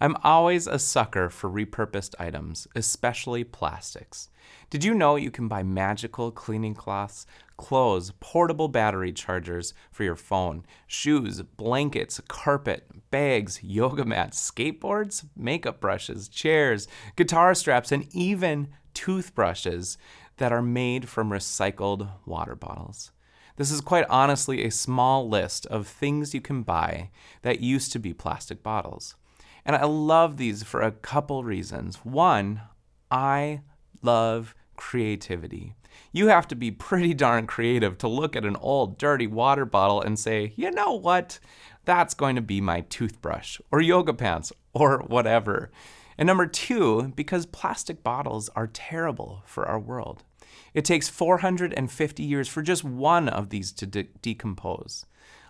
I'm always a sucker for repurposed items, especially plastics. Did you know you can buy magical cleaning cloths, clothes, portable battery chargers for your phone, shoes, blankets, carpet, bags, yoga mats, skateboards, makeup brushes, chairs, guitar straps, and even toothbrushes that are made from recycled water bottles? This is quite honestly a small list of things you can buy that used to be plastic bottles. And I love these for a couple reasons. One, I love creativity. You have to be pretty darn creative to look at an old dirty water bottle and say, you know what? That's going to be my toothbrush or yoga pants or whatever. And number two, because plastic bottles are terrible for our world. It takes 450 years for just one of these to decompose.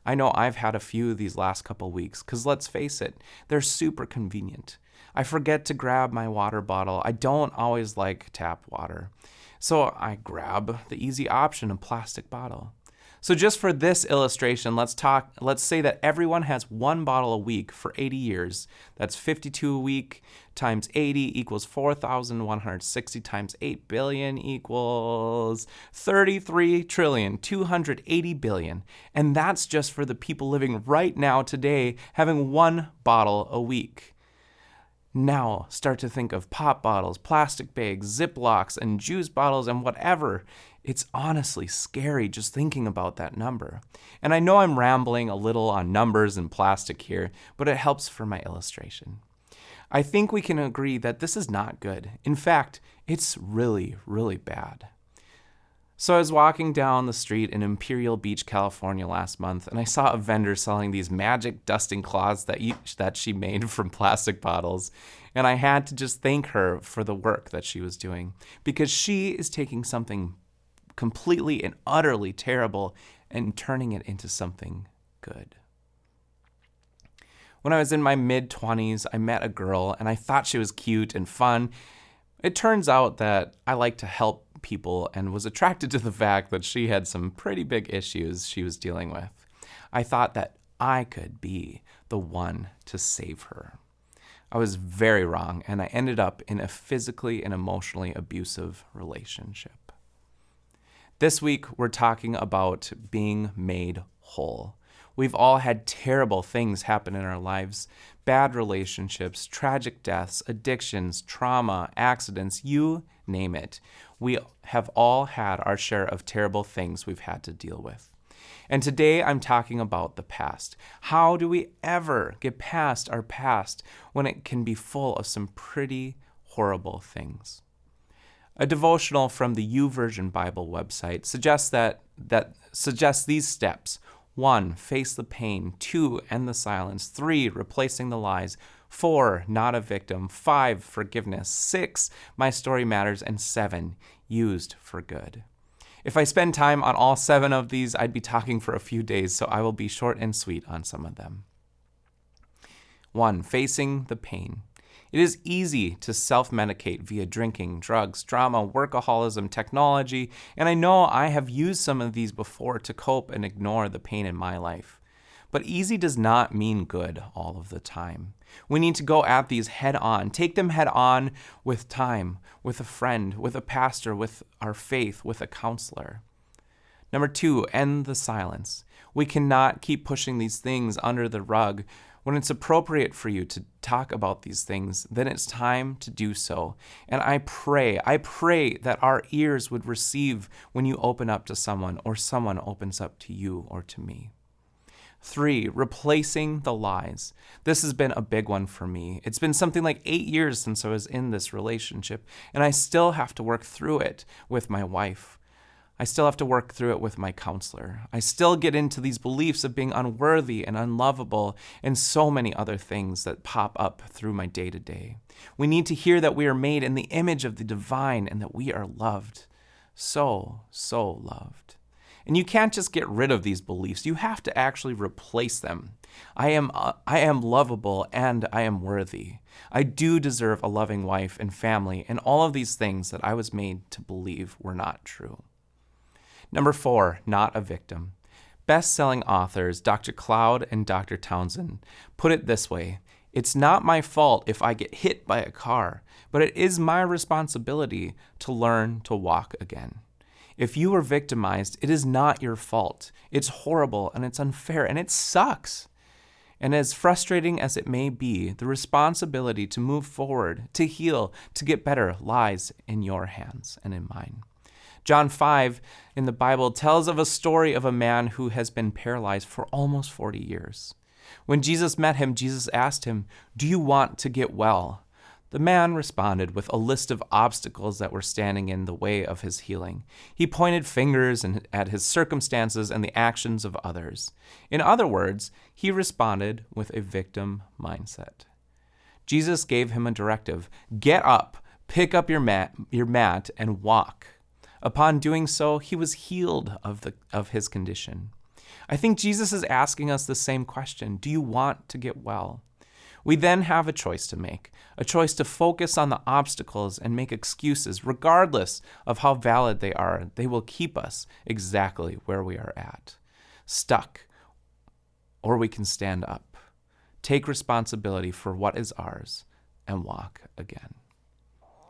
I know I've had a few these last couple weeks, because let's face it, they're super convenient. I forget to grab my water bottle. I don't always like tap water. So I grab the easy option, a plastic bottle. So just for this illustration, let's say that everyone has one bottle a week for 80 years. That's 52 a week times 80 equals 4,160 times 8 billion equals 33,280 billion. And that's just for the people living right now today having one bottle a week. Now start to think of pop bottles, plastic bags, Ziplocs, and juice bottles, and whatever. It's honestly scary just thinking about that number. And I know I'm rambling a little on numbers and plastic here, but it helps for my illustration. I think we can agree that this is not good. In fact, it's really, really bad. So I was walking down the street in Imperial Beach, California last month, and I saw a vendor selling these magic dusting cloths that she made from plastic bottles. And I had to just thank her for the work that she was doing, because she is taking something completely and utterly terrible and turning it into something good. When I was in my mid-20s, I met a girl, and I thought she was cute and fun. It turns out that I like to help people and was attracted to the fact that she had some pretty big issues she was dealing with. I thought that I could be the one to save her. I was very wrong, and I ended up in a physically and emotionally abusive relationship. This week, we're talking about being made whole. We've all had terrible things happen in our lives: bad relationships, tragic deaths, addictions, trauma, accidents, you name it. We have all had our share of terrible things we've had to deal with. And today I'm talking about the past. How do we ever get past our past when it can be full of some pretty horrible things? A devotional from the YouVersion Bible website suggests these steps. 1, face the pain. 2, end the silence. 3, replacing the lies. 4, not a victim. 5, forgiveness. 6, my story matters. And 7, used for good. If I spend time on all 7 of these, I'd be talking for a few days, so I will be short and sweet on some of them. 1, facing the pain. It is easy to self-medicate via drinking, drugs, drama, workaholism, technology, and I know I have used some of these before to cope and ignore the pain in my life. But easy does not mean good all of the time. We need to go at these head on, take them head on with time, with a friend, with a pastor, with our faith, with a counselor. Number 2, end the silence. We cannot keep pushing these things under the rug. When it's appropriate for you to talk about these things, then it's time to do so. And I pray that our ears would receive when you open up to someone or someone opens up to you or to me. 3, replacing the lies. This has been a big one for me. It's been something like 8 years since I was in this relationship, and I still have to work through it with my wife. I still have to work through it with my counselor. I still get into these beliefs of being unworthy and unlovable and so many other things that pop up through my day-to-day. We need to hear that we are made in the image of the divine and that we are loved. So loved. And you can't just get rid of these beliefs. You have to actually replace them. I am lovable and I am worthy. I do deserve a loving wife and family and all of these things that I was made to believe were not true. Number 4, not a victim. Best-selling authors Dr. Cloud and Dr. Townsend put it this way: It's not my fault if I get hit by a car, but it is my responsibility to learn to walk again. If you were victimized, it is not your fault. It's horrible and it's unfair and it sucks. And as frustrating as it may be, the responsibility to move forward, to heal, to get better lies in your hands and in mine. John 5 in the Bible tells of a story of a man who has been paralyzed for almost 40 years. When Jesus met him, Jesus asked him, "Do you want to get well?" The man responded with a list of obstacles that were standing in the way of his healing. He pointed fingers at his circumstances and the actions of others. In other words, he responded with a victim mindset. Jesus gave him a directive: get up, pick up your mat, and walk. Upon doing so, he was healed of his condition. I think Jesus is asking us the same question. Do you want to get well? We then have a choice to make, a choice to focus on the obstacles and make excuses, regardless of how valid they are. They will keep us exactly where we are at, stuck, or we can stand up, take responsibility for what is ours, and walk again.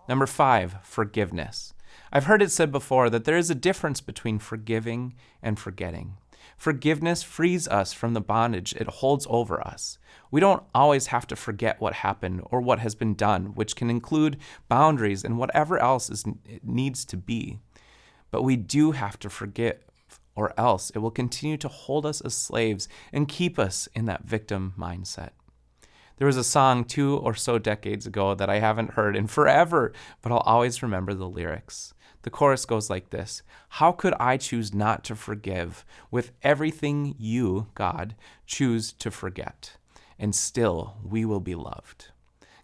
Number 5, forgiveness. I've heard it said before that there is a difference between forgiving and forgetting. Forgiveness frees us from the bondage it holds over us. We don't always have to forget what happened or what has been done, which can include boundaries and whatever else it needs to be. But we do have to forget, or else it will continue to hold us as slaves and keep us in that victim mindset. There was a song 2 or so decades ago that I haven't heard in forever, but I'll always remember the lyrics. The chorus goes like this: "How could I choose not to forgive with everything you, God, choose to forget? And still we will be loved."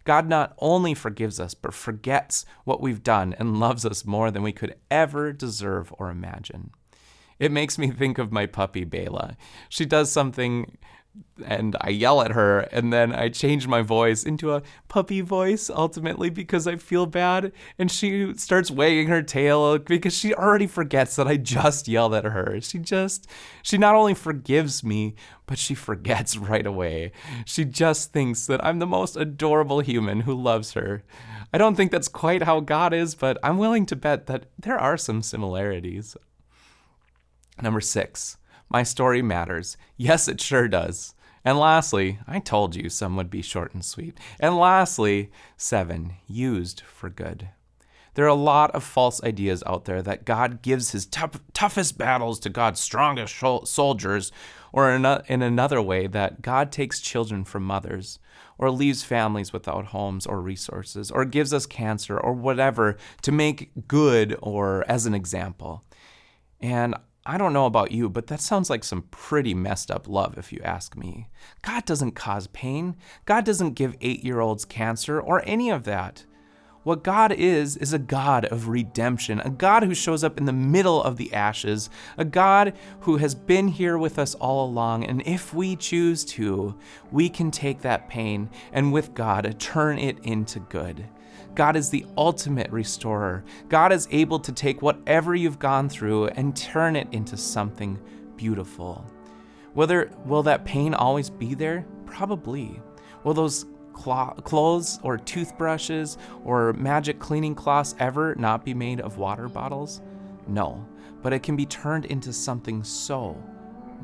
God not only forgives us, but forgets what we've done and loves us more than we could ever deserve or imagine. It makes me think of my puppy, Bela. She does something and I yell at her, and then I change my voice into a puppy voice, ultimately because I feel bad, and she starts wagging her tail because she already forgets that I just yelled at her. She not only forgives me, but she forgets right away. She just thinks that I'm the most adorable human who loves her. I don't think that's quite how God is, but I'm willing to bet that there are some similarities. Number 6. My story matters. Yes, it sure does. And lastly, I told you some would be short and sweet. And lastly, 7, used for good. There are a lot of false ideas out there that God gives his toughest battles to God's strongest soldiers, or in another way, that God takes children from mothers, or leaves families without homes or resources, or gives us cancer or whatever to make good, or as an example. And I don't know about you, but that sounds like some pretty messed up love if you ask me. God doesn't cause pain. God doesn't give 8-year-olds cancer or any of that. What God is a God of redemption, a God who shows up in the middle of the ashes, a God who has been here with us all along, and if we choose to, we can take that pain and with God turn it into good. God is the ultimate restorer. God is able to take whatever you've gone through and turn it into something beautiful. Will that pain always be there? Probably. Will those clothes or toothbrushes or magic cleaning cloths ever not be made of water bottles? No, but it can be turned into something so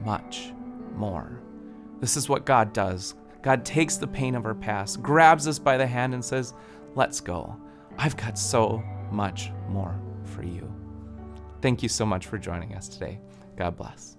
much more. This is what God does. God takes the pain of our past, grabs us by the hand and says, "Let's go. I've got so much more for you." Thank you so much for joining us today. God bless.